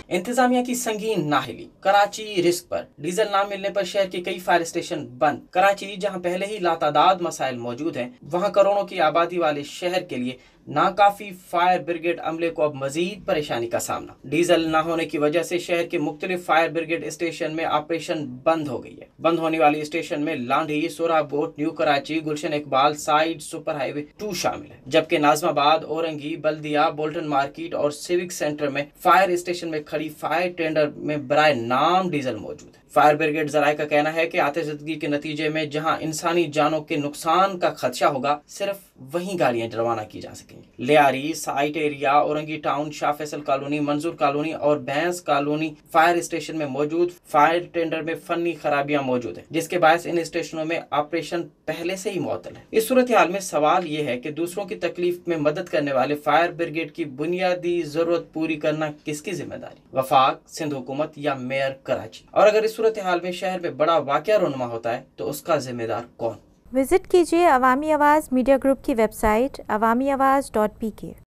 इंतजामिया की संगीन नाहिली। कराची रिस्क पर, डीजल ना मिलने पर शहर के कई फायर स्टेशन बंद। कराची जहां पहले ही लातादाद मसाइल मौजूद हैं, वहां करोड़ों की आबादी वाले शहर के लिए नाकाफी फायर ब्रिगेड अमले को अब मजीद परेशानी का सामना। डीजल न होने की वजह से शहर के मुख्तलिफ फायर ब्रिगेड स्टेशन में ऑपरेशन बंद हो गई है। बंद होने वाली स्टेशन में लांढी, सोराबोट, न्यू कराची, गुलशन इकबाल, साइड, सुपर हाईवे 2 शामिल है, जबकि नाजमाबाद, औरंगी, बल्दिया, बोल्टन मार्केट और सिविक सेंटर में फायर स्टेशन में खड़ी फायर टेंडर में बराए नाम डीजल मौजूद है। फायर ब्रिगेड जराये का कहना है कि आतिशबाजी के नतीजे में जहां इंसानी जानों के नुकसान का खदशा होगा, सिर्फ वही गाड़ियां रवाना की जा सकेंगी। Lyari, site area, Orangi town, Shah Faisal colony, मंजूर कॉलोनी और भैंस कॉलोनी फायर स्टेशन में मौजूद फायर टेंडर में फनी खराबियां मौजूद है, जिसके बायस इन स्टेशनों में ऑपरेशन पहले से ही मुअत्तल है। इस सूरत हाल में सवाल ये है कि दूसरों की तकलीफ में मदद करने वाले फायर ब्रिगेड की बुनियादी जरूरत पूरी करना किसकी जिम्मेदारी, वफाक, सिंध हुकूमत या मेयर कराची? और अगर इस सूरत हाल में शहर में बड़ा वाकया रोनुमा होता है तो उसका जिम्मेदार कौन? विजिट कीजिए अवामी आवाज़ मीडिया ग्रुप की वेबसाइट awamiawaz.pk।